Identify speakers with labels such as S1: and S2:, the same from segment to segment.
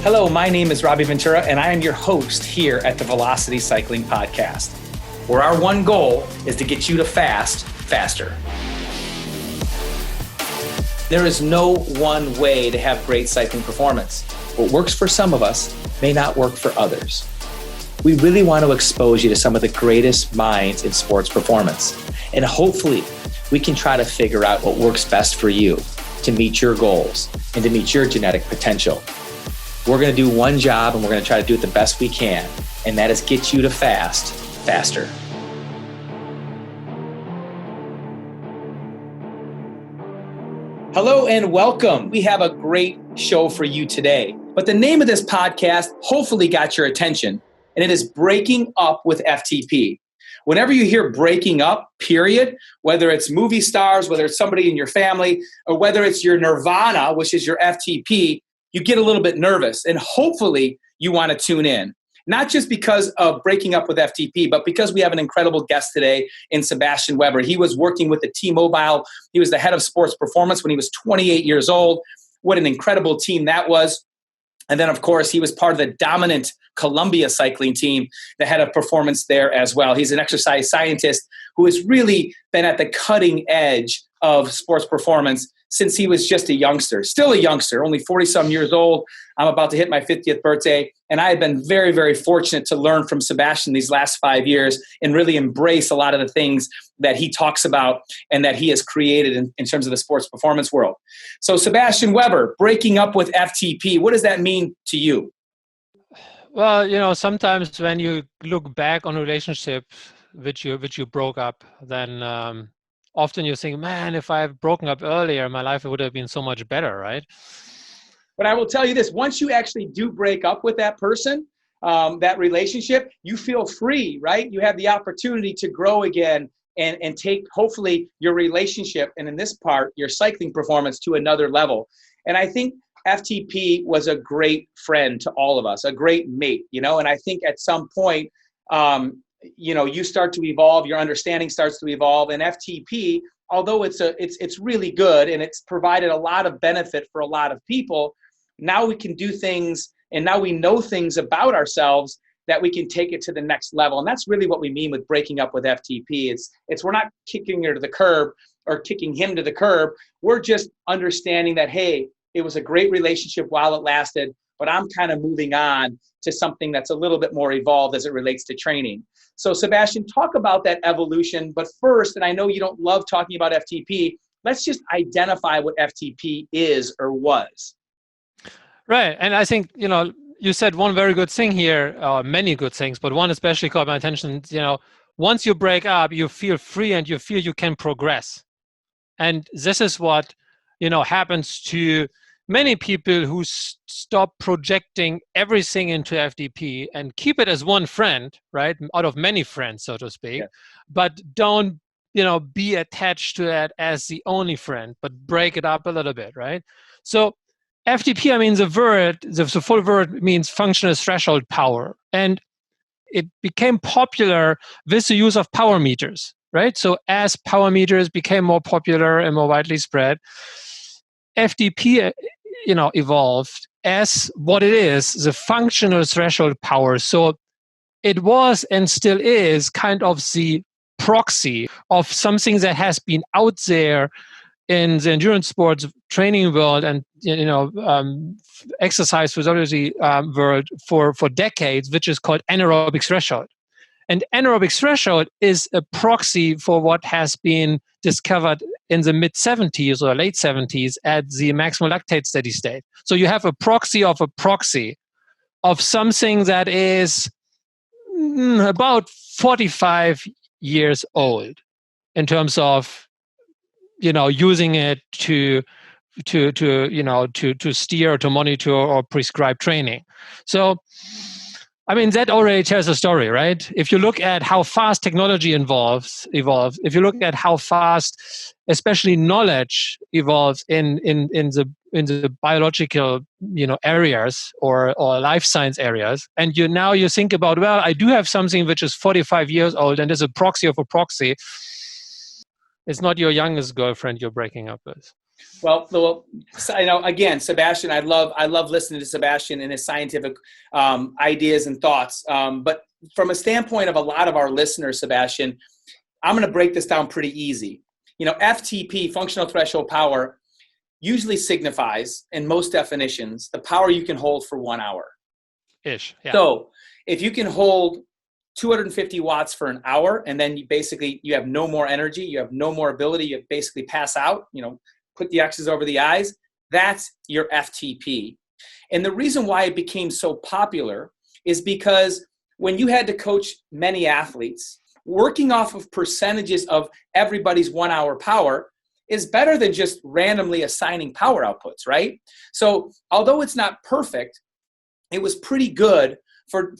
S1: Hello, my name is Robbie Ventura, and I am your host here at the Velocity Cycling Podcast, where our one goal is to get you to fast faster. There is no one way to have great cycling performance. What works for some of us may not work for others. We really want to expose you to some of the greatest minds in sports performance, and hopefully we can try to figure out what works best for you to meet your goals and to meet your genetic potential. We're going to do one job, and we're going to try to do it the best we can, and that is get you to fast faster. Hello and welcome. We have a great show for you today, but the name of this podcast hopefully got your attention, and it is Breaking Up with FTP. Whenever you hear breaking up, period, whether it's movie stars, whether it's somebody in your family, or whether it's your nirvana, which is your FTP, you get a little bit nervous, and hopefully you want to tune in. Not just because of breaking up with FTP, but because we have an incredible guest today in Sebastian Weber. He was working with the T-Mobile. He was the head of sports performance when he was 28 years old. What an incredible team that was. And then, of course, he was part of the dominant Columbia cycling team, the head of performance there as well. He's an exercise scientist who has really been at the cutting edge of sports performance since he was just a youngster, still a youngster, only 40-some years old. I'm about to hit my 50th birthday, and I have been very, very fortunate to learn from Sebastian these last 5 years and really embrace a lot of the things that he talks about and that he has created in terms of the sports performance world. So Sebastian Weber, breaking up with FTP, what does that mean to you?
S2: Well, sometimes when you look back on a relationship which you broke up, then often you think, man, if I had broken up earlier, my life would have been so much better, right?
S1: But I will tell you this, once you actually do break up with that person, that relationship, you feel free, right? You have the opportunity to grow again and take, hopefully, your relationship, and in this part, your cycling performance to another level. And I think FTP was a great friend to all of us, a great mate, and I think at some point, you start to evolve, your understanding starts to evolve, and FTP, although it's really good and it's provided a lot of benefit for a lot of people, now we can do things and now we know things about ourselves that we can take it to the next level. And that's really what we mean with breaking up with FTP. It's we're not kicking her to the curb or kicking him to the curb. We're just understanding that, hey, it was a great relationship while it lasted, but I'm kind of moving on to something that's a little bit more evolved as it relates to training. So Sebastian, talk about that evolution. But first, and I know you don't love talking about FTP, let's just identify what FTP is or was.
S2: Right. And I think, you said one very good thing here, many good things, but one especially caught my attention. Once you break up, you feel free and you feel you can progress. And this is what, happens to many people who stop projecting everything into FTP and keep it as one friend, right? Out of many friends, so to speak, but don't, be attached to that as the only friend, but break it up a little bit, right? So FTP, the full word means functional threshold power. And it became popular with the use of power meters, right? So as power meters became more popular and more widely spread, FTP, evolved as what it is, the functional threshold power. So it was and still is kind of the proxy of something that has been out there in the endurance sports training world and exercise physiology world for decades, which is called anaerobic threshold. And anaerobic threshold is a proxy for what has been discovered in the mid-70s or late 70s at the maximal lactate steady state. So you have a proxy of something that is about 45 years old in terms of using it to steer or to monitor or prescribe training. So that already tells a story, right? If you look at how fast technology evolves, if you look at how fast, especially knowledge evolves in the biological, areas or life science areas, and you think about, well, I do have something which is 45 years old and is a proxy of a proxy. It's not your youngest girlfriend you're breaking up with.
S1: So, again, Sebastian, I love listening to Sebastian and his scientific ideas and thoughts. But from a standpoint of a lot of our listeners, Sebastian, I'm going to break this down pretty easy. FTP, functional threshold power, usually signifies, in most definitions, the power you can hold for 1 hour.
S2: Ish, yeah.
S1: So if you can hold 250 watts for an hour, and then you have no more energy, you have no more ability, you basically pass out, put the X's over the I's, that's your FTP. And the reason why it became so popular is because when you had to coach many athletes, working off of percentages of everybody's 1 hour power is better than just randomly assigning power outputs, right? So although it's not perfect, it was pretty good for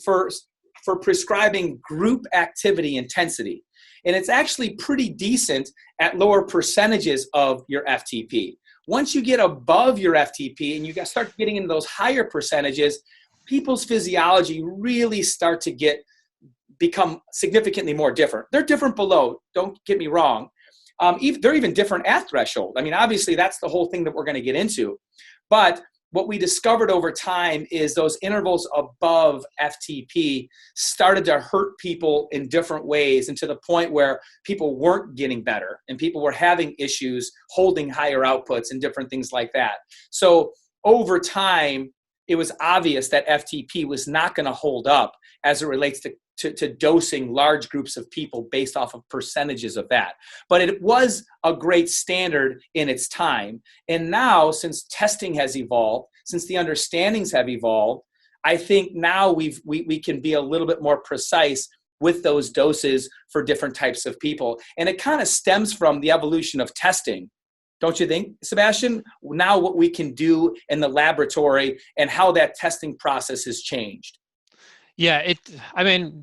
S1: prescribing group activity intensity. And it's actually pretty decent at lower percentages of your FTP. Once you get above your FTP and you start getting into those higher percentages, people's physiology really start to become significantly more different. They're different below, don't get me wrong. They're even different at threshold. I mean, obviously, that's the whole thing that we're going to get into. But what we discovered over time is those intervals above FTP started to hurt people in different ways, and to the point where people weren't getting better and people were having issues holding higher outputs and different things like that. So over time, it was obvious that FTP was not going to hold up as it relates to dosing large groups of people based off of percentages of that. But it was a great standard in its time. And now, since testing has evolved, since the understandings have evolved, I think now we can be a little bit more precise with those doses for different types of people. And it kind of stems from the evolution of testing. Don't you think, Sebastian? Now what we can do in the laboratory and how that testing process has changed.
S2: Yeah,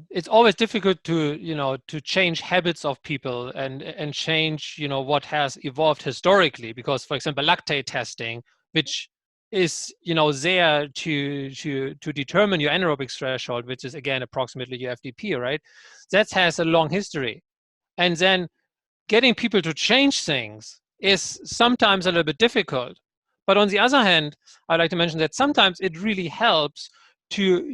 S2: it's always difficult to change habits of people and change, what has evolved historically, because, for example, lactate testing, which is, there to determine your anaerobic threshold, which is, again, approximately your FTP, right? That has a long history. And then getting people to change things is sometimes a little bit difficult. But on the other hand, I'd like to mention that sometimes it really helps to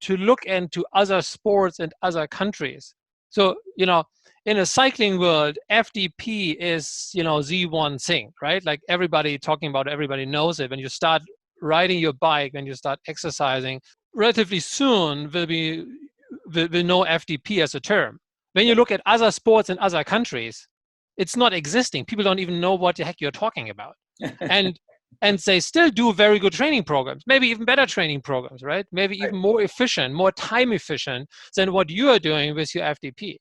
S2: look into other sports and other countries. So, in a cycling world, FTP is, the one thing, right? Like everybody talking about it, everybody knows it. When you start riding your bike, when you start exercising, relatively soon will know FTP as a term. When you look at other sports in other countries, it's not existing. People don't even know what the heck you're talking about. And they still do very good training programs, maybe even better training programs, right? Maybe even more efficient, more time efficient than what you are doing with your FTP,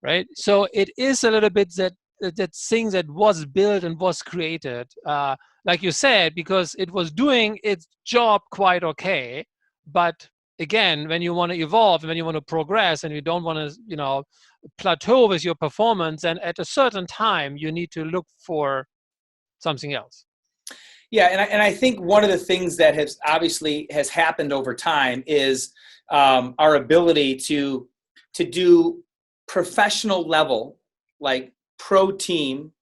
S2: right? So it is a little bit that thing that was built and was created, like you said, because it was doing its job quite okay. But again, when you want to evolve, when you want to progress, and you don't want to, plateau with your performance, and at a certain time, you need to look for something else.
S1: Yeah, and I think one of the things that has happened over time is our ability to do professional level, like pro team,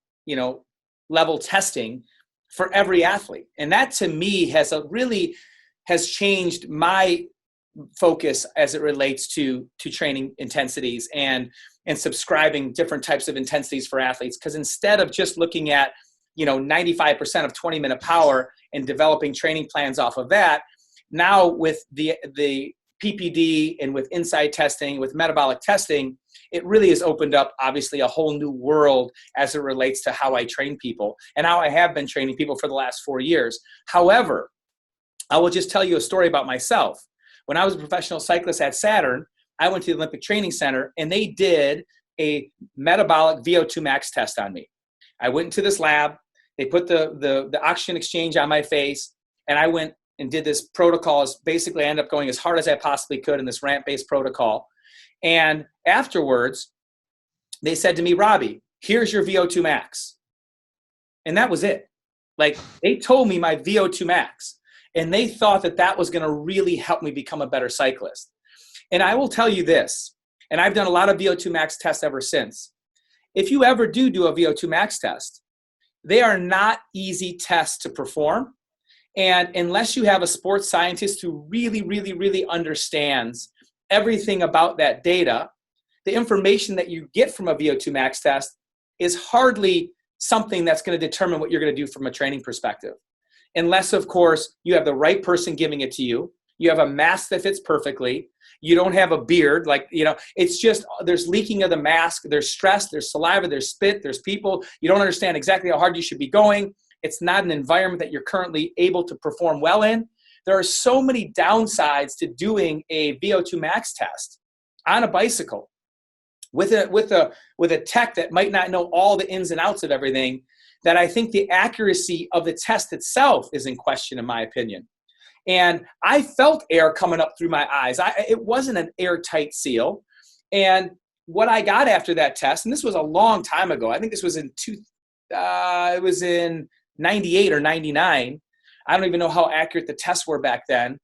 S1: level testing for every athlete. And that to me has changed my focus as it relates to training intensities and subscribing different types of intensities for athletes. Because instead of just looking at 95% of 20-minute power and developing training plans off of that, now with the PPD and with inside testing, with metabolic testing, it really has opened up, obviously, a whole new world as it relates to how I train people and how I have been training people for the last 4 years. However, I will just tell you a story about myself. When I was a professional cyclist at Saturn, I went to the Olympic Training Center, and they did a metabolic VO2 max test on me. I went into this lab. They put the oxygen exchange on my face, and I went and did this protocol. Basically, I ended up going as hard as I possibly could in this ramp-based protocol. And afterwards, they said to me, "Robbie, here's your VO2 max." And that was it. Like, they told me my VO2 max, and they thought that was going to really help me become a better cyclist. And I will tell you this, and I've done a lot of VO2 max tests ever since. If you ever do a VO2 max test, they are not easy tests to perform. And unless you have a sports scientist who really, really, really understands everything about that data, the information that you get from a VO2 max test is hardly something that's going to determine what you're going to do from a training perspective. Unless, of course, you have the right person giving it to you. You have a mask that fits perfectly. You don't have a beard. It's just, there's leaking of the mask. There's stress, there's saliva, there's spit, there's people. You don't understand exactly how hard you should be going. It's not an environment that you're currently able to perform well in. There are so many downsides to doing a VO2 max test on a bicycle with a tech that might not know all the ins and outs of everything, that I think the accuracy of the test itself is in question, in my opinion. And I felt air coming up through my eyes. It wasn't an airtight seal. And what I got after that test, and this was a long time ago, I think this was in 98 or 99. I don't even know how accurate the tests were back then,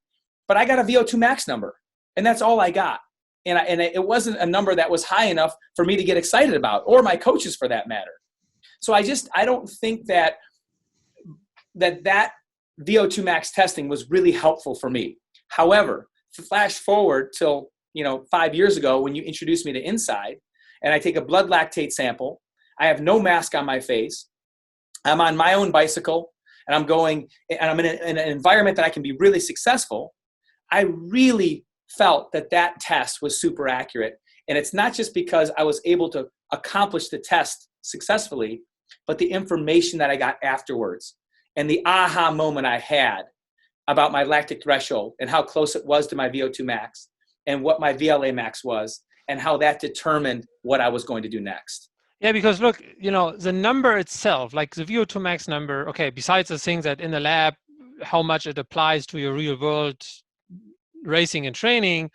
S1: but I got a VO2 max number, and that's all I got. And it wasn't a number that was high enough for me to get excited about, or my coaches for that matter. So I don't think that VO2 max testing was really helpful for me. However, flash forward till 5 years ago when you introduced me to Inside, and I take a blood lactate sample. I have no mask on my face. I'm on my own bicycle, and I'm going, and I'm in an environment that I can be really successful. I really felt that test was super accurate. And it's not just because I was able to accomplish the test successfully, but the information that I got afterwards and the aha moment I had about my lactic threshold and how close it was to my VO2 max and what my VLA max was and how that determined what I was going to do next.
S2: Yeah, because look, the number itself, like the VO2 max number, okay, besides the things that in the lab, how much it applies to your real world racing and training,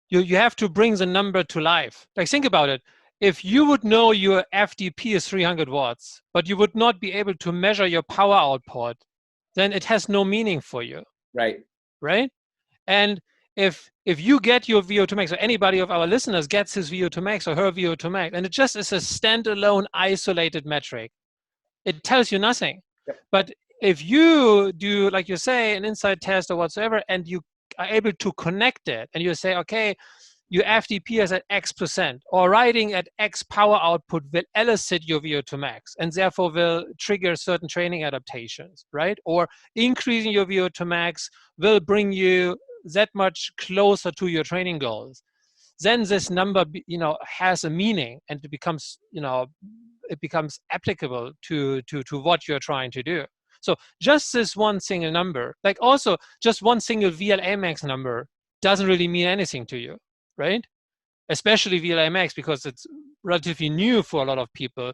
S2: you have to bring the number to life. Like, think about it. If you would know your FTP is 300 watts, but you would not be able to measure your power output, then it has no meaning for you.
S1: Right.
S2: And if you get your VO2 max, or anybody of our listeners gets his VO2 max or her VO2 max, and it just is a standalone isolated metric, it tells you nothing.
S1: Yep.
S2: But if you do, like you say, an inside test or whatsoever, and you are able to connect it, and you say, okay, your FTP is at X%, or riding at X power output will elicit your VO2 max, and therefore will trigger certain training adaptations, right? Or increasing your VO2 max will bring you that much closer to your training goals. Then this number, has a meaning, and it becomes, applicable to what you're trying to do. So just this one single number, like also just one single VLA max number doesn't really mean anything to you, right? Especially VLA max, because it's relatively new for a lot of people.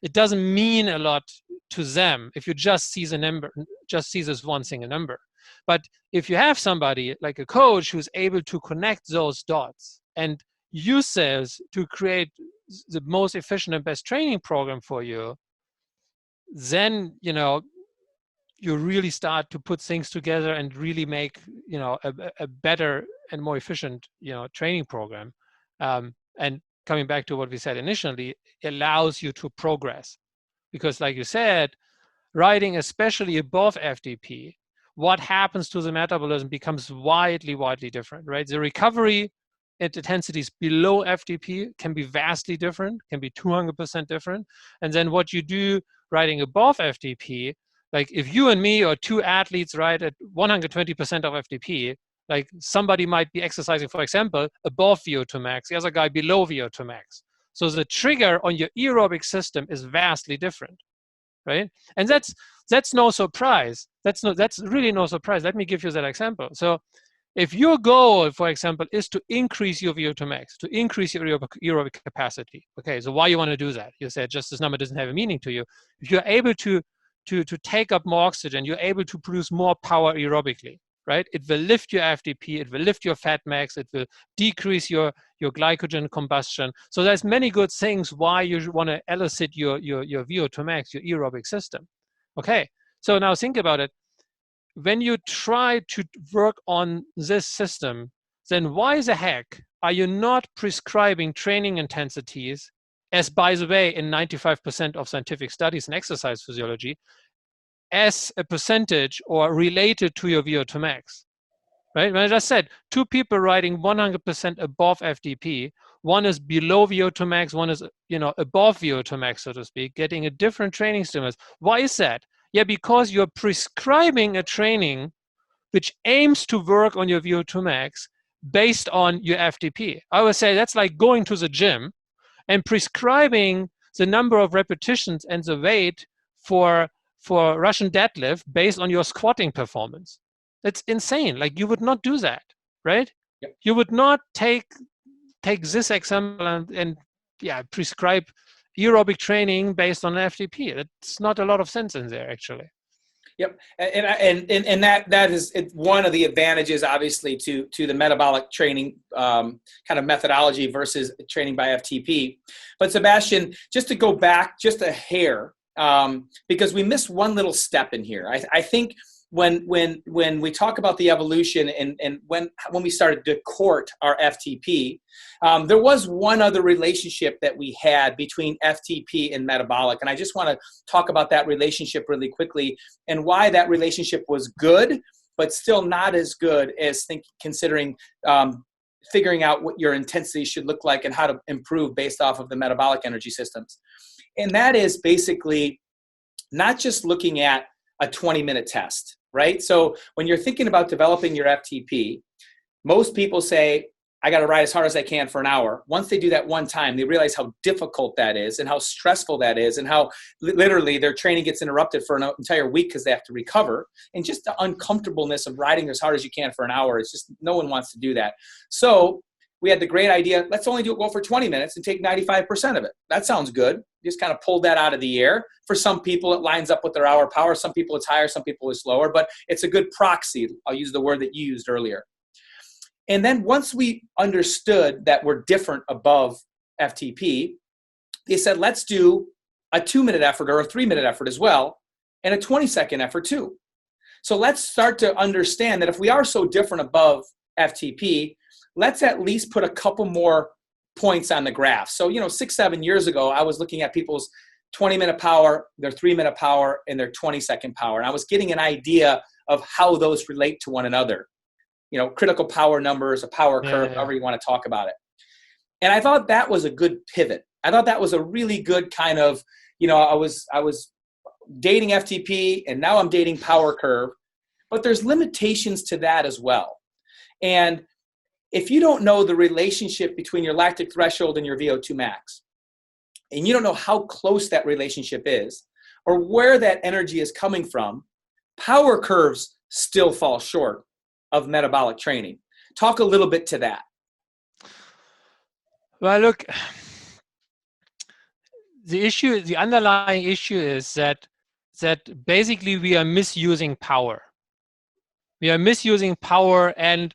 S2: It doesn't mean a lot to them if you just see the number, just see this one single number. But if you have somebody like a coach who's able to connect those dots and use this to create the most efficient and best training program for you, then you really start to put things together and really make a better and more efficient training program. And coming back to what we said initially, it allows you to progress, because like you said, riding especially above FTP, what happens to the metabolism becomes widely different, right? The recovery at intensities below FTP can be vastly different, can be 200% different. And then what you do riding above FTP, like if you and me or two athletes ride at 120% of FTP, like somebody might be exercising, for example, above VO2 max, the other guy below VO2 max. So the trigger on your aerobic system is vastly different, right? And that's no surprise. That's really no surprise. Let me give you that example. So if your goal, for example, is to increase your VO2 max, to increase your aerobic capacity, okay, so why you want to do that? You said just this number doesn't have a meaning to you. If you're able to take up more oxygen, you're able to produce more power aerobically, right? It will lift your FTP, it will lift your fat max, it will decrease your glycogen combustion. So there's many good things why you want to elicit your VO2 max, your aerobic system. Okay, so now think about it. When you try to work on this system, then why the heck are you not prescribing training intensities as by the way, in 95% of scientific studies in exercise physiology, as a percentage or related to your VO2 max. Right? When I just said 2 people riding 100% above FTP, one is below VO2 max, one is above VO2 max, so to speak, getting a different training stimulus. Why is that? Yeah, because you're prescribing a training which aims to work on your VO2 max based on your FTP. I would say that's like going to the gym and prescribing the number of repetitions and the weight for Russian deadlift based on your squatting performance. It's insane. Like, you would not do that, right?
S1: Yep.
S2: You would not take this example and prescribe aerobic training based on FTP. It's not a lot of sense in there, actually.
S1: Yep, and that is one of the advantages, obviously, to the metabolic training kind of methodology versus training by FTP. But Sebastian, just to go back just a hair, because we missed one little step in here. I think when we talk about the evolution and when we started to court our FTP, there was one other relationship that we had between FTP and metabolic. And I just want to talk about that relationship really quickly and why that relationship was good, but still not as good as considering figuring out what your intensity should look like and how to improve based off of the metabolic energy systems. And that is basically not just looking at a 20-minute test, right? So when you're thinking about developing your FTP, most people say, I got to ride as hard as I can for an hour. Once they do that one time, they realize how difficult that is and how stressful that is and how literally their training gets interrupted for an entire week because they have to recover. And just the uncomfortableness of riding as hard as you can for an hour, it's just, no one wants to do that. So we had the great idea, let's only go for 20 minutes and take 95% of it. That sounds good. Just kind of pulled that out of the air. For some people, it lines up with their hour power. Some people it's higher, some people it's lower, but it's a good proxy. I'll use the word that you used earlier. And then once we understood that we're different above FTP, they said, let's do a 2-minute effort or a 3-minute effort as well, and a 20-second effort too. So let's start to understand that if we are so different above FTP, let's at least put a couple more points on the graph. So, 6-7 years ago, I was looking at people's 20-minute power, their 3-minute power, and their 20-second power. And I was getting an idea of how those relate to one another. Critical power numbers, a power curve, however you want to talk about it. And I thought that was a good pivot. I thought that was a really good kind of, I was dating FTP and now I'm dating power curve, but there's limitations to that as well. And if you don't know the relationship between your lactic threshold and your VO2 max, and you don't know how close that relationship is or where that energy is coming from, power curves still fall short of metabolic training. Talk a little bit to that.
S2: Well, look, the underlying issue is that basically we are misusing power. We are misusing power, and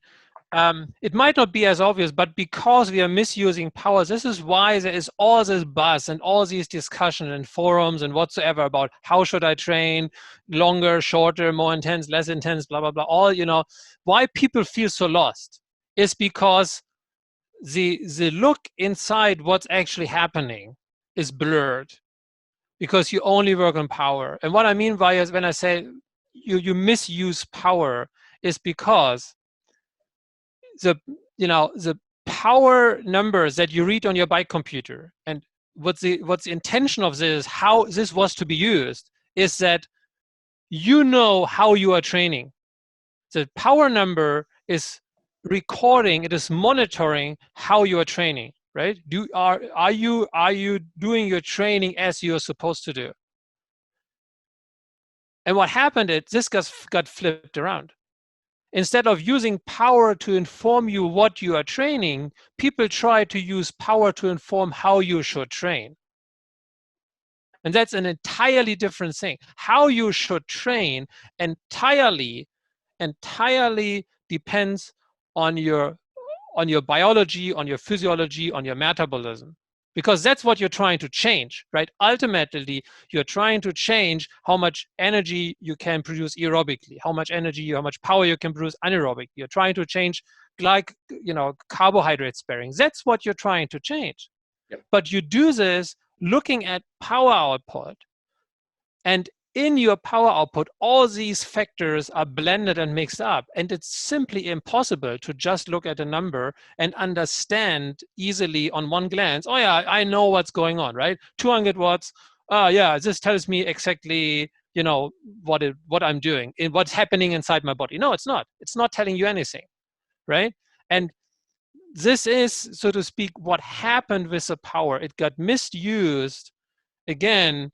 S2: it might not be as obvious, but because we are misusing power, this is why there is all this buzz and all these discussions and forums and whatsoever about how should I train, longer, shorter, more intense, less intense, blah, blah, blah. All, why people feel so lost is because the look inside what's actually happening is blurred because you only work on power. And what I mean by is when I say you misuse power is because the power numbers that you read on your bike computer and what's the intention of this, how this was to be used, is that how you are training. The power number is recording, it is monitoring how you are training, right? Are you doing your training as you're supposed to do? And what happened is this got flipped around. Instead of using power to inform you what you are training, people try to use power to inform how you should train. And that's an entirely different thing. How you should train entirely depends on your biology, on your physiology, on your metabolism. Because that's what you're trying to change, right? Ultimately, you're trying to change how much energy you can produce aerobically, how much power you can produce anaerobically. You're trying to change carbohydrate sparing. That's what you're trying to change.
S1: Yep.
S2: But you do this looking at power output, and in your power output, all these factors are blended and mixed up. And it's simply impossible to just look at a number and understand easily on one glance, oh yeah, I know what's going on, right? 200 watts, yeah, this tells me exactly, what I'm doing, what's happening inside my body. No, it's not. It's not telling you anything, right? And this is, so to speak, what happened with the power. It got misused. Again,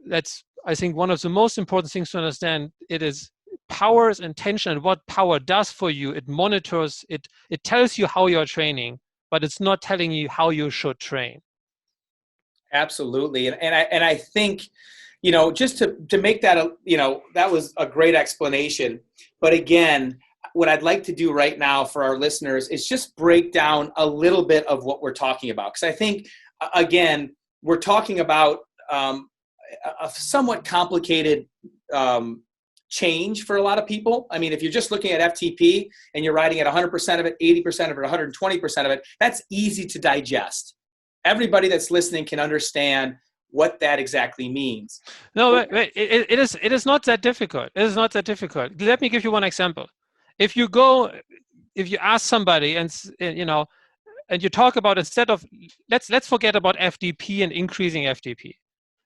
S2: that's, I think, one of the most important things to understand. It is power's intention and what power does for you. It monitors, it tells you how you're training, but it's not telling you how you should train.
S1: Absolutely. And I think, just to make that, that was a great explanation. But again, what I'd like to do right now for our listeners is just break down a little bit of what we're talking about. Because I think, again, we're talking about a somewhat complicated change for a lot of people. I mean, if you're just looking at FTP and you're riding at 100% of it, 80% of it, 120% of it, that's easy to digest. Everybody that's listening can understand what that exactly means.
S2: No, wait. It is not that difficult. It is not that difficult. Let me give you one example. If you ask somebody and you talk about, instead of, let's forget about FTP and increasing FTP.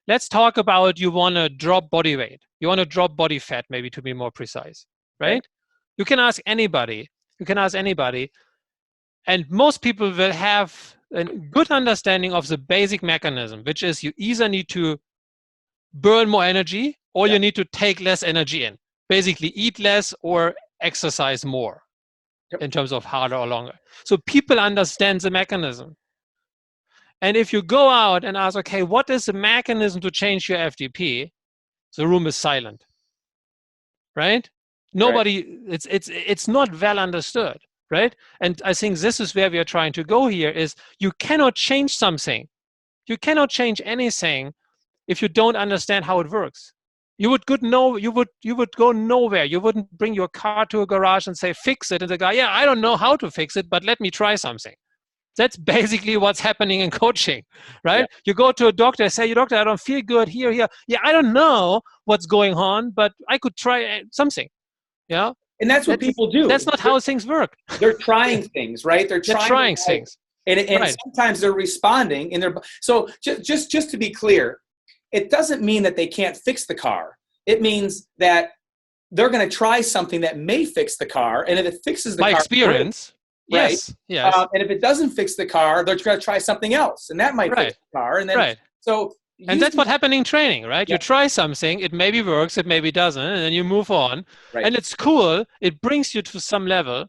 S2: Let's talk about, you want to drop body weight. You want to drop body fat, maybe, to be more precise, right?
S1: Okay.
S2: You can ask anybody. And most people will have a good understanding of the basic mechanism, which is you either need to burn more energy or you need to take less energy in. Basically, eat less or exercise more in terms of harder or longer. So people understand the mechanism. And if you go out and ask, okay, what is the mechanism to change your FTP? The room is silent, right? Nobody, it's not well understood, right? And I think this is where we are trying to go here, is you cannot change something. You cannot change anything if you don't understand how it works. You would go nowhere. You wouldn't bring your car to a garage and say, fix it. And the guy, yeah, I don't know how to fix it, but let me try something. That's basically what's happening in coaching, right? Yeah. You go to a doctor, say, doctor, I don't feel good here. Yeah, I don't know what's going on, but I could try something. Yeah.
S1: And that's what people do.
S2: That's not how things work.
S1: They're trying things, right? They're trying
S2: things.
S1: And sometimes they're responding in their. So just to be clear, it doesn't mean that they can't fix the car. It means that they're going to try something that may fix the car. And if it fixes the car.
S2: By experience.
S1: Right?
S2: Yes.
S1: And if it doesn't fix the car, they're going to try something else. And that might fix the car. And then, so.
S2: And that's what happened in training, right? Yeah. You try something, it maybe works, it maybe doesn't, and then you move on. Right. And it's cool. It brings you to some level,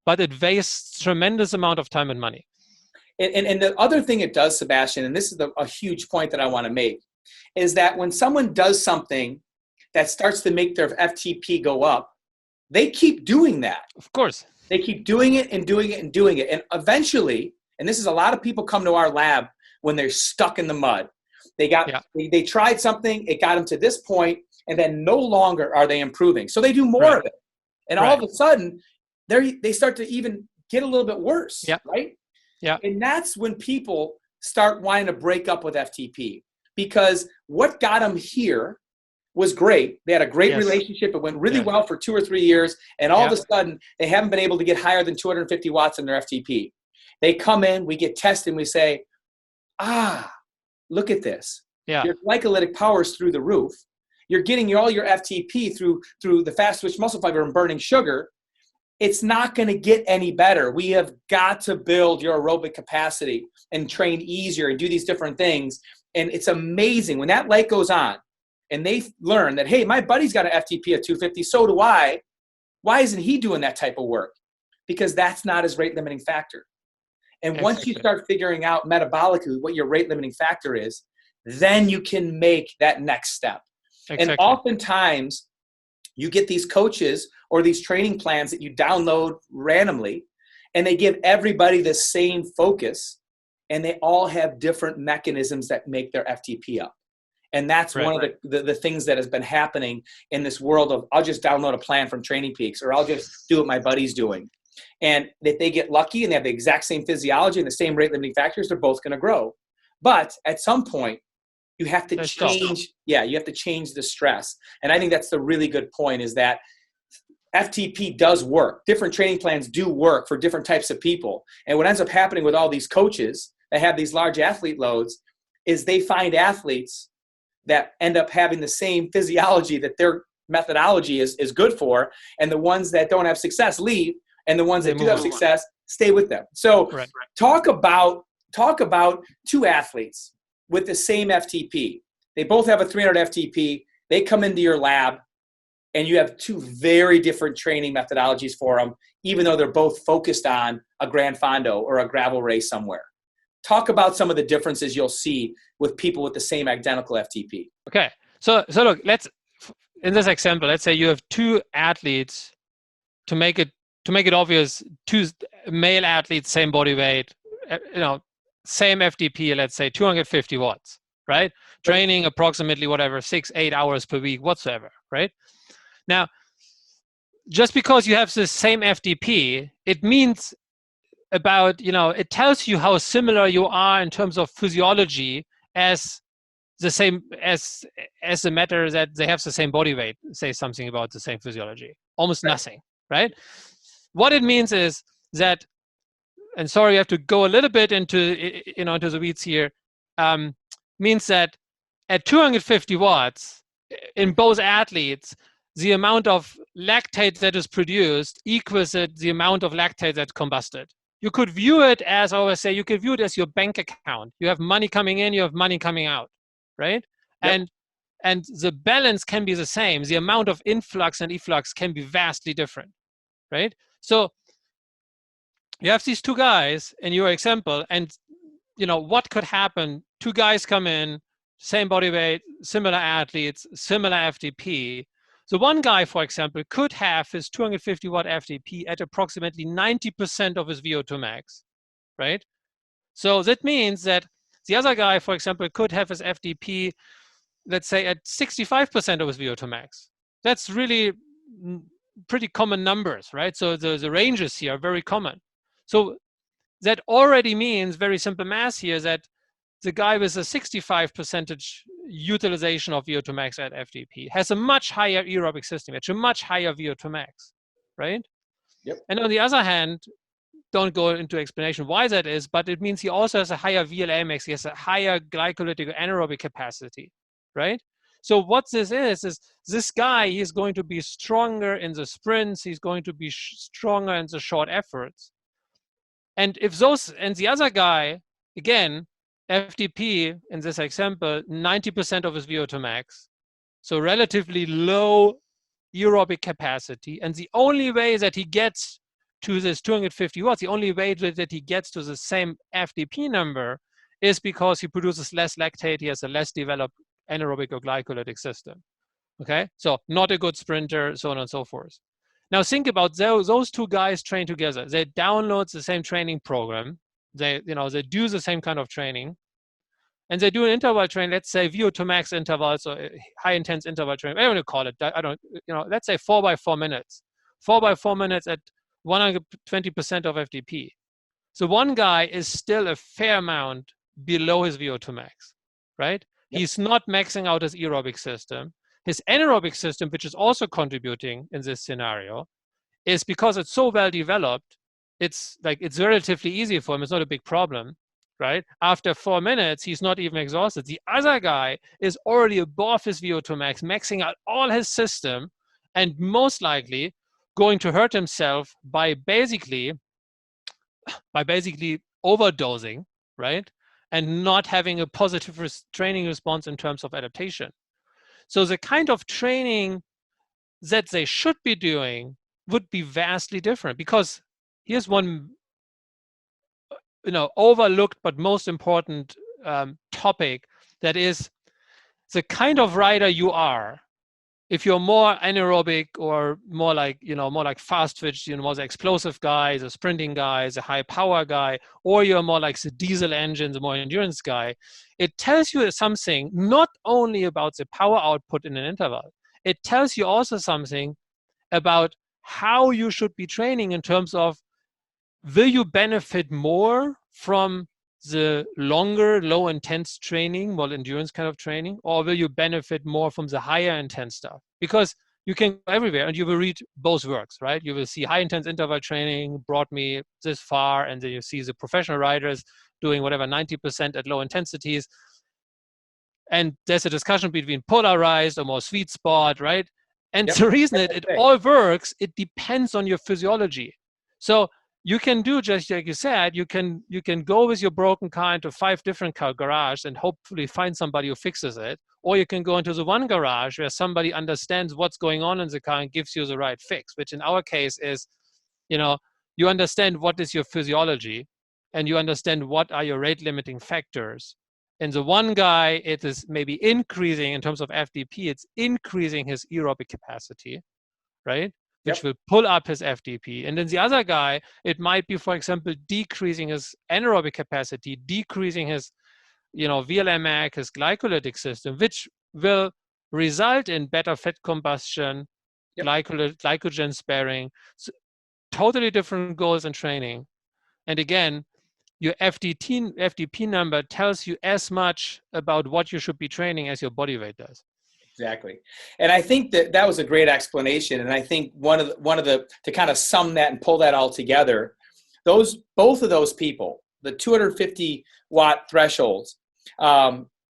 S2: but it wastes tremendous amount of time and money.
S1: And the other thing it does, Sebastian, and this is a huge point that I want to make, is that when someone does something that starts to make their FTP go up, they keep doing that.
S2: Of course.
S1: They keep doing it and doing it and doing it. And eventually, and this is a lot of people come to our lab when they're stuck in the mud. They tried something, it got them to this point, and then no longer are they improving. So they do more of it. And all of a sudden, they start to even get a little bit worse, right?
S2: Yeah.
S1: And that's when people start wanting to break up with FTP, because what got them here was great. They had a great relationship. It went really well for 2 or 3 years. And all of a sudden, they haven't been able to get higher than 250 watts in their FTP. They come in, we get tested, and we say, look at this.
S2: Yeah.
S1: Your glycolytic power is through the roof. You're getting all your FTP through the fast twitch muscle fiber and burning sugar. It's not going to get any better. We have got to build your aerobic capacity and train easier and do these different things. And it's amazing when that light goes on and they learn that, hey, my buddy's got an FTP of 250, so do I. Why isn't he doing that type of work? Because that's not his rate limiting factor. And once you start figuring out metabolically what your rate limiting factor is, then you can make that next step. And oftentimes you get these coaches or these training plans that you download randomly, and they give everybody the same focus, and they all have different mechanisms that make their FTP up. And that's one of the things that has been happening in this world of, I'll just download a plan from Training Peaks, or I'll just do what my buddy's doing. And if they get lucky and they have the exact same physiology and the same rate limiting factors, they're both going to grow. But at some point, you have to change. Yeah, you have to change the stress. And I think that's the really good point, is that FTP does work. Different training plans do work for different types of people. And what ends up happening with all these coaches that have these large athlete loads is they find athletes that end up having the same physiology that their methodology is good for. And the ones that don't have success leave. And the ones that do have success stay with them. So talk about two athletes with the same FTP. They both have a 300 FTP. They come into your lab, and you have two very different training methodologies for them, even though they're both focused on a Gran Fondo or a gravel race somewhere. Talk about some of the differences you'll see with people with the same identical FTP.
S2: Okay. So look, in this example, let's say you have two athletes, to make it obvious, two male athletes, same body weight, same FTP, let's say 250 watts, right? Training approximately 6-8 hours per week whatsoever, right? Now, just because you have the same FTP, it means it tells you how similar you are in terms of physiology as the matter that they have the same body weight, say something about the same physiology. Almost nothing, right? What it means is that, and sorry, I have to go a little bit into the weeds here, means that at 250 watts in both athletes, the amount of lactate that is produced equals the amount of lactate that's combusted. You could view it as, I always say, you could view it as your bank account. You have money coming in, you have money coming out, right? Yep. And the balance can be the same. The amount of influx and efflux can be vastly different, right? So you have these two guys in your example, and what could happen? Two guys come in, same body weight, similar athletes, similar FTP. So one guy, for example, could have his 250 watt FTP at approximately 90% of his VO2 max, right? So that means that the other guy, for example, could have his FTP, let's say, at 65% of his VO2 max. That's really pretty common numbers, right? So the ranges here are very common. So that already means, very simple math here, that the guy with a 65% utilization of VO2 max at FTP has a much higher aerobic system, a much higher VO2 max, right?
S1: Yep.
S2: And on the other hand, don't go into explanation why that is, but it means he also has a higher VLA max, he has a higher glycolytic or anaerobic capacity, right? So what this is this guy, he's going to be stronger in the sprints, he's going to be stronger in the short efforts. And the other guy, again, FTP in this example, 90% of his VO2 max, so relatively low aerobic capacity. And the only way that he gets to this 250 watts, the only way that he gets to the same FTP number is because he produces less lactate, he has a less developed anaerobic or glycolytic system. Okay, so not a good sprinter, so on and so forth. Now think about those two guys train together. They download the same training program. They do the same kind of training, and they do an interval train. Let's say VO2 max intervals or high intense interval training. I don't want to call it. Let's say 4 by 4 minutes. 4 by 4 minutes at 120% of FTP. So one guy is still a fair amount below his VO2 max, right? Yep. He's not maxing out his aerobic system. His anaerobic system, which is also contributing in this scenario, is because it's so well developed, it's relatively easy for him. It's not a big problem, right? After 4 minutes, he's not even exhausted. The other guy is already above his VO2 max, maxing out all his system, and most likely going to hurt himself by basically overdosing, right? And not having a positive training response in terms of adaptation. So the kind of training that they should be doing would be vastly different, because here's one overlooked but most important topic, that is the kind of rider you are. If you're more anaerobic or more like fast twitch, more the explosive guy, the sprinting guy, the high power guy, or you're more like the diesel engine, the more endurance guy, it tells you something not only about the power output in an interval, it tells you also something about how you should be training in terms of, will you benefit more from the longer, low intense training, more endurance kind of training, or will you benefit more from the higher intense stuff? Because you can go everywhere and you will read both works, right? You will see high intense interval training brought me this far, and then you see the professional riders doing whatever 90% at low intensities. And there's a discussion between polarized or more sweet spot, right? And
S1: Yep.
S2: the reason it all works, it depends on your physiology. So you can do, just like you said, you can go with your broken car into 5 different car garages and hopefully find somebody who fixes it. Or you can go into the one garage where somebody understands what's going on in the car and gives you the right fix, which in our case is, you understand what is your physiology and you understand what are your rate limiting factors. And the one guy, it is maybe increasing in terms of FTP, it's increasing his aerobic capacity, right? Which will pull up his FTP. And then the other guy, it might be, for example, decreasing his anaerobic capacity, decreasing his, VLMAC, his glycolytic system, which will result in better fat combustion, glycogen sparing, so totally different goals in training. And again, your FTP number tells you as much about what you should be training as your body weight does.
S1: Exactly. And I think that was a great explanation. And I think one of the to kind of sum that and pull that all together, both of those people, the 250 watt thresholds,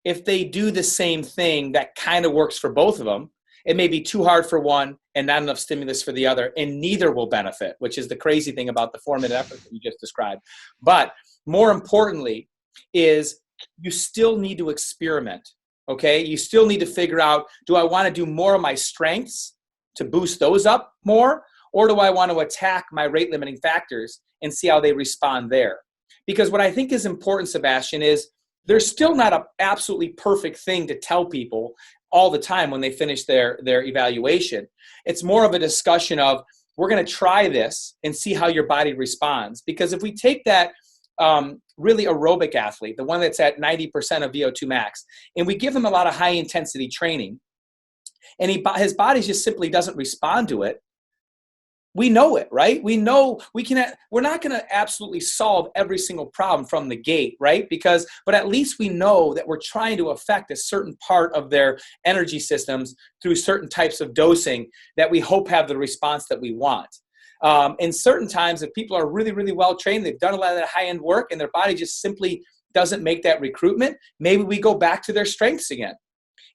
S1: if they do the same thing, that kind of works for both of them. It may be too hard for one and not enough stimulus for the other, and neither will benefit, which is the crazy thing about the 4-minute effort that you just described. But more importantly is you still need to experiment, okay? You still need to figure out, do I want to do more of my strengths to boost those up more, or do I want to attack my rate limiting factors and see how they respond there? Because what I think is important, Sebastian, is there's still not an absolutely perfect thing to tell people all the time when they finish their evaluation. It's more of a discussion of, we're going to try this and see how your body responds. Because if we take that really aerobic athlete, the one that's at 90% of VO2 max, and we give him a lot of high intensity training, and his body just simply doesn't respond to it, we know it, right? We know we're not going to absolutely solve every single problem from the gate, right? But at least we know that we're trying to affect a certain part of their energy systems through certain types of dosing that we hope have the response that we want. In certain times, if people are really, really well trained, they've done a lot of that high-end work, and their body just simply doesn't make that recruitment, maybe we go back to their strengths again.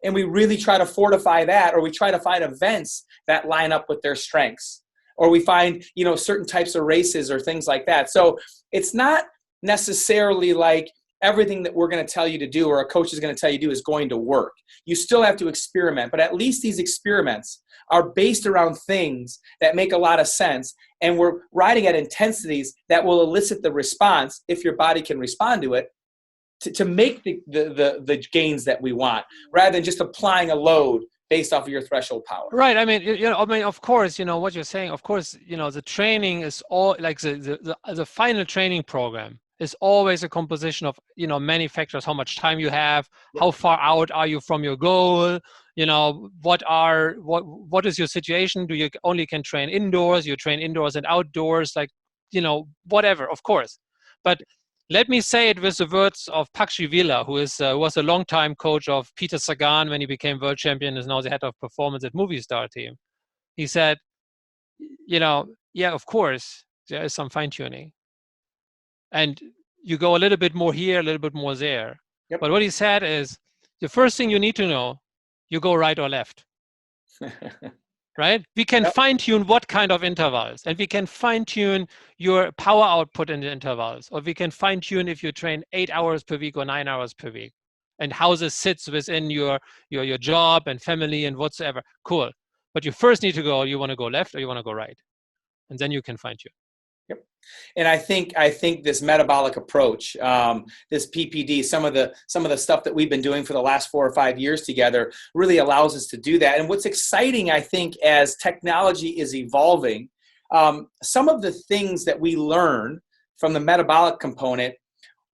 S1: And we really try to fortify that, or we try to find events that line up with their strengths. Or we find, certain types of races or things like that. So it's not necessarily like everything that we're going to tell you to do or a coach is going to tell you to do is going to work. You still have to experiment, but at least these experiments are based around things that make a lot of sense, and we're riding at intensities that will elicit the response, if your body can respond to it, to make the gains that we want, rather than just applying a load based off of your threshold power.
S2: Right. I mean, of course, what you're saying, of course, the training is all like the final training program is always a composition of, many factors: how much time you have, how far out are you from your goal, what is your situation? Do you only can train indoors? You train indoors and outdoors, like, whatever, of course. But let me say it with the words of Pakshi Villa, who was a longtime coach of Peter Sagan when he became world champion, is now the head of performance at Movie Star team. He said, yeah, of course, there is some fine tuning. And you go a little bit more here, a little bit more there. Yep. But what he said is, the first thing you need to know, you go right or left. Right? We can fine-tune what kind of intervals, and we can fine-tune your power output in the intervals, or we can fine-tune if you train 8 hours per week or 9 hours per week, and how this sits within your job and family and whatsoever. Cool. But you first need to go, you want to go left or you want to go right, and then you can fine-tune.
S1: Yep. And I think this metabolic approach, this PPD, some of the stuff that we've been doing for the last 4 or 5 years together really allows us to do that. And what's exciting, I think, as technology is evolving, some of the things that we learn from the metabolic component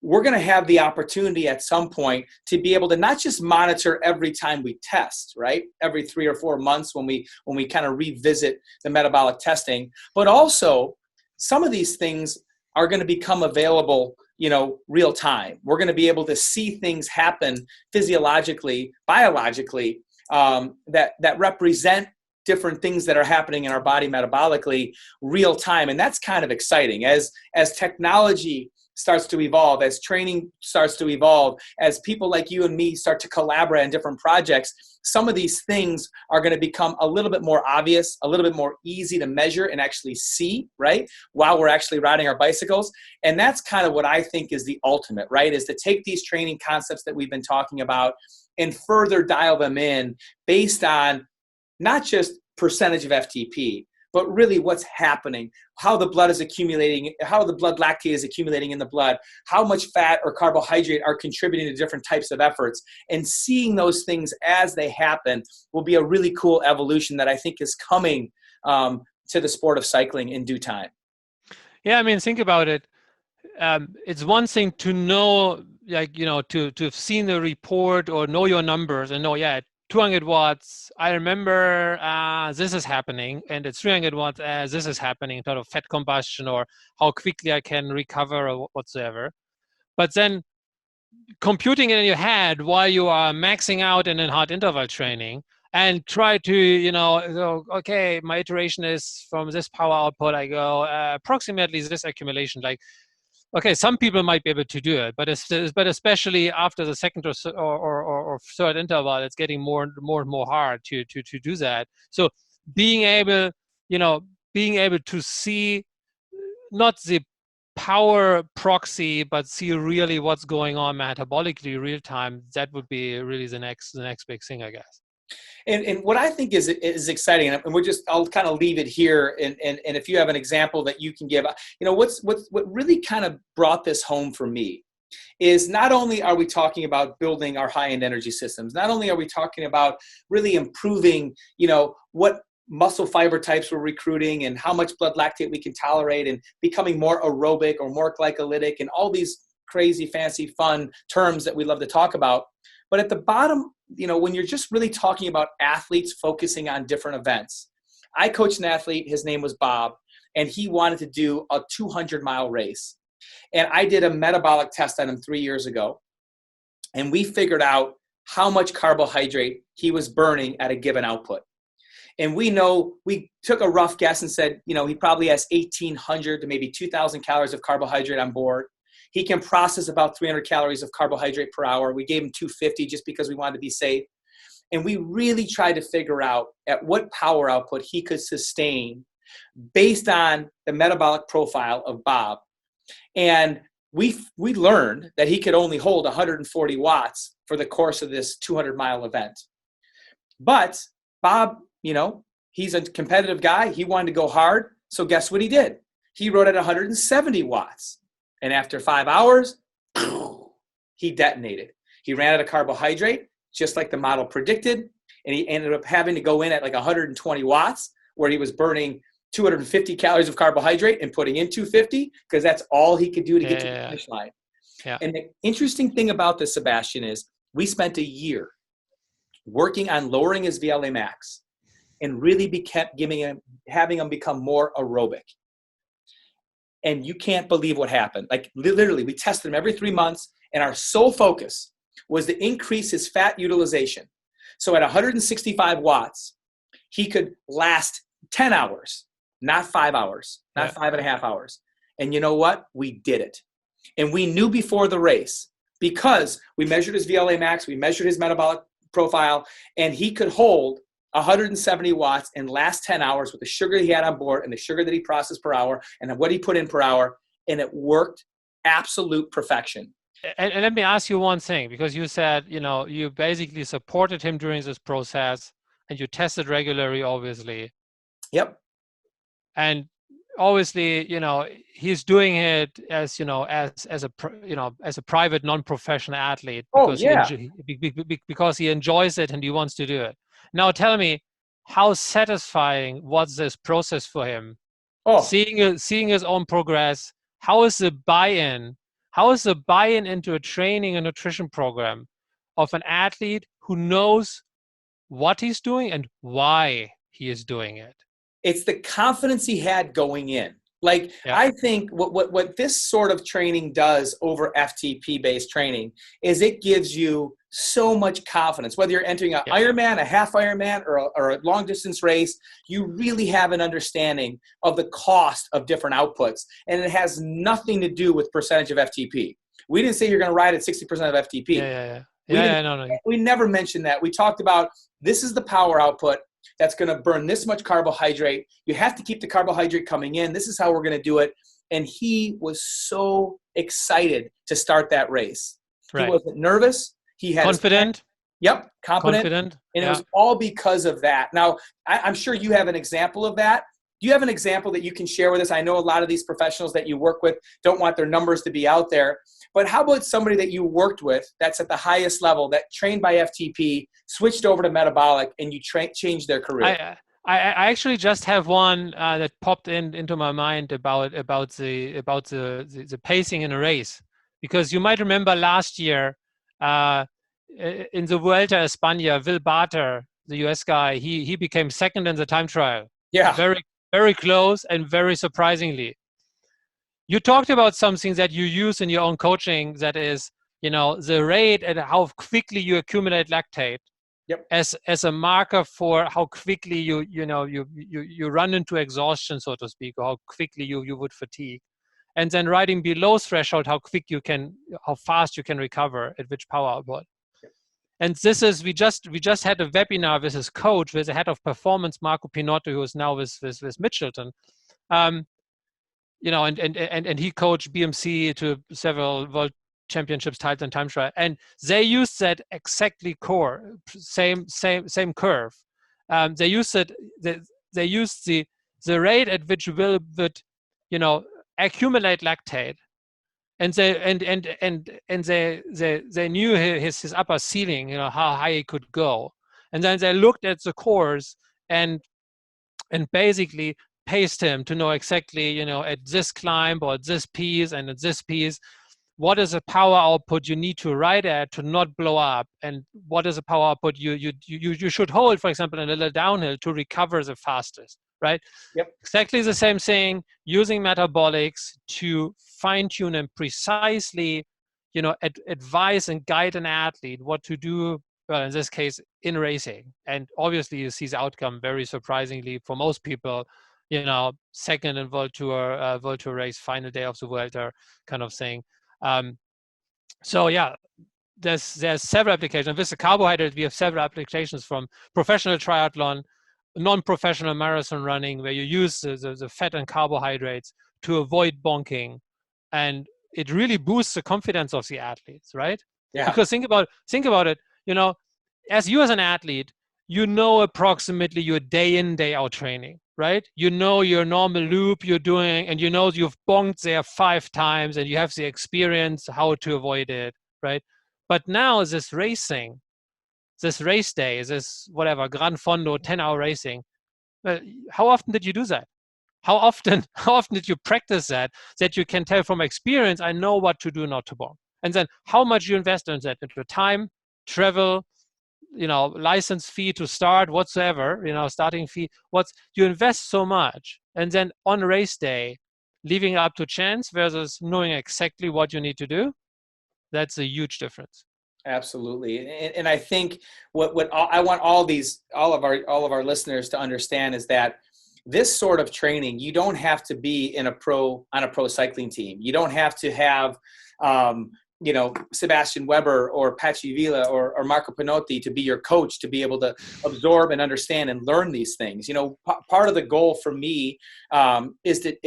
S1: we're going to have the opportunity at some point to be able to not just monitor every time we test, right? Every 3 or 4 months when we kind of revisit the metabolic testing, but also some of these things are going to become available, real time. We're going to be able to see things happen physiologically, biologically, that represent different things that are happening in our body metabolically real time. And that's kind of exciting as technology starts to evolve, as training starts to evolve, as people like you and me start to collaborate on different projects. Some of these things are going to become a little bit more obvious, a little bit more easy to measure and actually see, right, while we're actually riding our bicycles. And that's kind of what I think is the ultimate, right, is to take these training concepts that we've been talking about and further dial them in based on not just percentage of FTP, but really what's happening, how the blood is accumulating, how the blood lactate is accumulating in the blood, how much fat or carbohydrate are contributing to different types of efforts. And seeing those things as they happen will be a really cool evolution that I think is coming to the sport of cycling in due time.
S2: Yeah, I mean, think about it. It's one thing to know, to have seen the report or know your numbers and know, 200 watts, I remember this is happening, and it's 300 watts as this is happening in terms of fat combustion or how quickly I can recover or whatsoever. But then computing it in your head while you are maxing out in hard interval training and try to, okay, my iteration is from this power output, I go approximately this accumulation, okay, some people might be able to do it, but especially after the second or third interval, it's getting more and more hard to do that. So being able to see not the power proxy, but see really what's going on metabolically real time, that would be really the next big thing, I guess.
S1: And what I think is exciting, and I'll kind of leave it here. And if you have an example that you can give, what really kind of brought this home for me is not only are we talking about building our high-end energy systems, not only are we talking about really improving, what muscle fiber types we're recruiting and how much blood lactate we can tolerate and becoming more aerobic or more glycolytic and all these crazy, fancy, fun terms that we love to talk about. But at the bottom, when you're just really talking about athletes focusing on different events. I coached an athlete, his name was Bob, and he wanted to do a 200-mile race. And I did a metabolic test on him 3 years ago. And we figured out how much carbohydrate he was burning at a given output. And we took a rough guess and said, he probably has 1,800 to maybe 2,000 calories of carbohydrate on board. He can process about 300 calories of carbohydrate per hour. We gave him 250 just because we wanted to be safe. And we really tried to figure out at what power output he could sustain based on the metabolic profile of Bob. And we learned that he could only hold 140 watts for the course of this 200-mile event. But Bob, he's a competitive guy. He wanted to go hard. So guess what he did? He rode at 170 watts. And after 5 hours, he detonated. He ran out of carbohydrate, just like the model predicted. And he ended up having to go in at 120 watts, where he was burning 250 calories of carbohydrate and putting in 250, because that's all he could do to get to the finish line. Yeah. And the interesting thing about this, Sebastian, is we spent a year working on lowering his VLA max and really having him become more aerobic. And you can't believe what happened. Literally, we tested him every 3 months, and our sole focus was to increase his fat utilization. So at 165 watts, he could last 10 hours, not 5 hours, not 5.5 hours. And you know what? We did it. And we knew before the race, because we measured his VLA max, we measured his metabolic profile, and he could hold 170 watts and last 10 hours with the sugar he had on board and the sugar that he processed per hour and what he put in per hour. And it worked absolute perfection.
S2: And let me ask you one thing, because you said, you basically supported him during this process and you tested regularly, obviously.
S1: Yep.
S2: And obviously, he's doing it as a private, non-professional athlete because he enjoys it and he wants to do it. Now, tell me, how satisfying was this process for him? Seeing his own progress. How is the buy-in? How is the buy-in into a training and nutrition program of an athlete who knows what he's doing and why he is doing it?
S1: It's the confidence he had going in. Like,
S2: Yeah.
S1: I think what this sort of training does over FTP-based training is it gives you so much confidence. Whether you're entering an Ironman, a half Ironman, or a long-distance race, you really have an understanding of the cost of different outputs. And it has nothing to do with percentage of FTP. We didn't say you're going to ride at 60% of FTP. We never mentioned that. We talked about this is the power output that's going to burn this much carbohydrate. You have to keep the carbohydrate coming in. This is how we're going to do it. And he was so excited to start that race. He wasn't nervous. He had
S2: confident.
S1: Confident. And it was all because of that. Now, I'm sure you have an example of that. Do you have an example that you can share with us? I know a lot of these professionals that you work with don't want their numbers to be out there. But how about somebody that you worked with that's at the highest level, that trained by FTP, switched over to metabolic, and you changed their career?
S2: I actually just have one that popped into my mind about the pacing in a race, because you might remember last year in the Vuelta a España, Will Barter, the US guy, he became second in the time trial.
S1: Yeah,
S2: very close and very surprisingly. You talked about something that you use in your own coaching, that is, the rate and how quickly you accumulate lactate as a marker for how quickly you run into exhaustion, so to speak, or how quickly you would fatigue. And then riding below threshold, how fast you can recover at which power output. And this is, we just had a webinar with his coach, with the head of performance, Marco Pinotto, who is now with Mitchelton. And he coached BMC to several world championships, titles, and time trial. And they used that exactly same curve. They used it. They used the rate at which Will would, accumulate lactate, and they knew his upper ceiling, how high he could go, and then they looked at the course and basically paced him to know exactly, at this climb or at this piece and at this piece, what is the power output you need to ride at to not blow up, and what is the power output you should hold, for example, in a little downhill to recover the fastest, right?
S1: Yep.
S2: Exactly the same thing, using metabolics to fine-tune and precisely, advise and guide an athlete what to do, well, in this case, in racing. And obviously you see the outcome very surprisingly for most people, second in World Tour race, final day of the Vuelta kind of thing. So yeah, there's several applications. With the carbohydrates, we have several applications, from professional triathlon, non-professional marathon running, where you use the fat and carbohydrates to avoid bonking, and it really boosts the confidence of the athletes, right?
S1: Yeah.
S2: Because think about it, as you as an athlete, approximately your day in, day out training, right? Your normal loop you're doing, and you've bonked there 5 times, and you have the experience how to avoid it, right? But now this race day, this whatever, Gran Fondo 10-hour racing, how often did you do that? How often did you practice that you can tell from experience, I know what to do not to bonk? And then how much you invest in that, into time, travel, license fee to start, whatsoever, starting fee, you invest so much. And then on race day, leaving it up to chance versus knowing exactly what you need to do, that's a huge difference.
S1: Absolutely. And I think what I want all of our listeners to understand is that this sort of training, you don't have to be on a pro cycling team. You don't have to have, Sebastian Weber or Pachi Villa or Marco Pinotti to be your coach, to be able to absorb and understand and learn these things. Part of the goal for me is to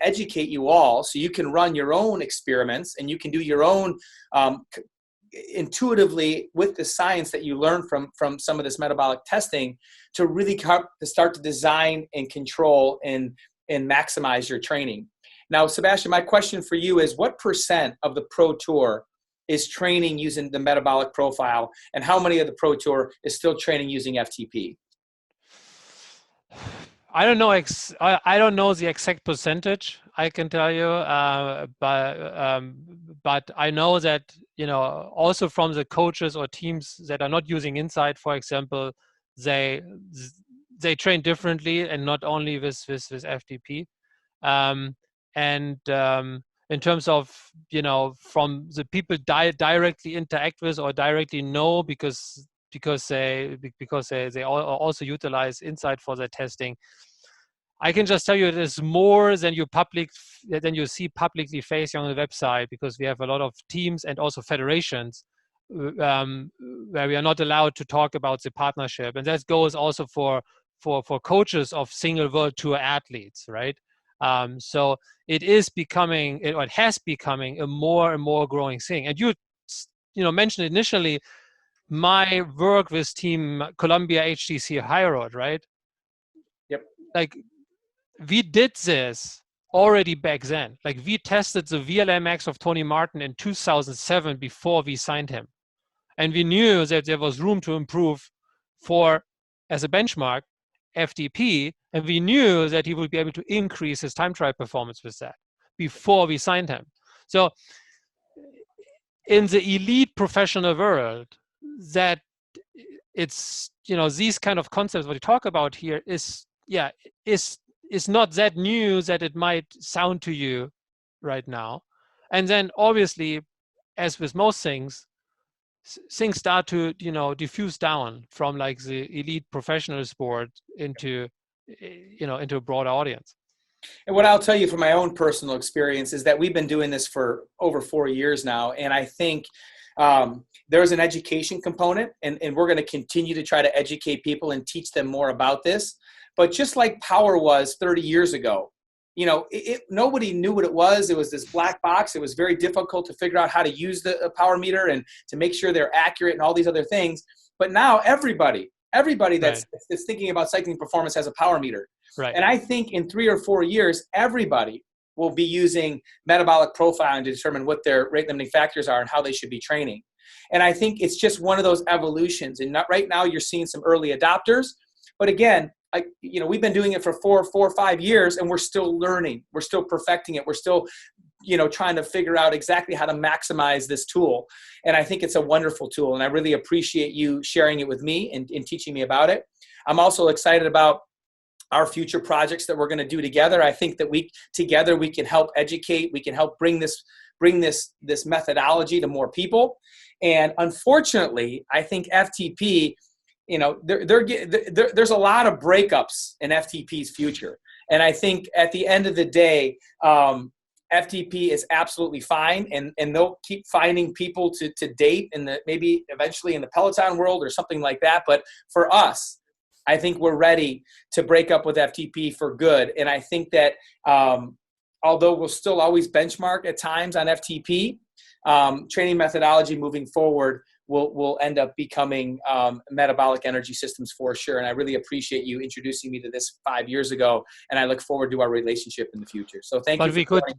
S1: educate you all, so you can run your own experiments and you can do your own intuitively with the science that you learn from some of this metabolic testing, to really start to design and control and maximize your training. Now, Sebastian, my question for you is, what % of the Pro Tour is training using the metabolic profile, and how many of the Pro Tour is still training using FTP?
S2: I don't know. I don't know the exact percentage. I can tell you, but I know that also from the coaches or teams that are not using Insight, for example, they train differently and not only with FTP. In terms of from the people directly interact with or directly know because they also utilize Insight for their testing. I can just tell you it is more than you see publicly facing on the website, because we have a lot of teams and also federations where we are not allowed to talk about the partnership, and that goes also for coaches of single world tour athletes, right? So it is becoming, or it has becoming, a more and more growing thing. And you mentioned initially my work with Team Columbia HTC High Road, right?
S1: Yep.
S2: Like, we did this already back then. Like, we tested the VLMX of Tony Martin in 2007 before we signed him. And we knew that there was room to improve as a benchmark, FTP, and we knew that he would be able to increase his time trial performance with that before we signed him. So in the elite professional world, that it's, these kind of concepts what we talk about here is not that new that it might sound to you right now. And then obviously, as with most things start to diffuse down from like the elite professional sport into a broader audience.
S1: And what I'll tell you from my own personal experience is that we've been doing this for over 4 years now. And I think there's an education component, and we're going to continue to try to educate people and teach them more about this. But just like power was 30 years ago, nobody knew what it was. It was this black box. It was very difficult to figure out how to use the power meter and to make sure they're accurate and all these other things. But now everybody that's thinking about cycling performance has a power meter.
S2: Right.
S1: And I think in 3 or 4 years, everybody will be using metabolic profiling to determine what their rate limiting factors are and how they should be training. And I think it's just one of those evolutions. And right now you're seeing some early adopters. But again, we've been doing it for 4 or 5 years, and we're still learning. We're still perfecting it. We're still, trying to figure out exactly how to maximize this tool. And I think it's a wonderful tool. And I really appreciate you sharing it with me and teaching me about it. I'm also excited about our future projects that we're going to do together. I think that we can help educate. We can help bring this methodology to more people. And unfortunately, I think FTP, there's a lot of breakups in FTP's future. And I think at the end of the day, FTP is absolutely fine, and they'll keep finding people to date maybe eventually in the Peloton world or something like that. But for us, I think we're ready to break up with FTP for good. And I think that although we'll still always benchmark at times on FTP, training methodology moving forward will end up becoming metabolic energy systems for sure. And I really appreciate you introducing me to this 5 years ago, and I look forward to our relationship in the future. So thank you.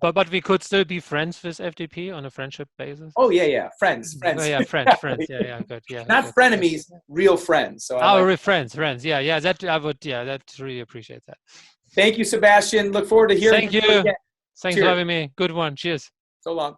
S2: But we could still be friends with FTP on a friendship basis.
S1: Oh yeah, friends.
S2: Oh, yeah, friends. Yeah, good. Yeah,
S1: not
S2: good.
S1: Frenemies, real friends. So
S2: friends. Yeah. That I would. Yeah, that really appreciate that.
S1: Thank you, Sebastian. Look forward to hearing.
S2: Thank you. Thanks for having me. Good one. Cheers.
S1: So long.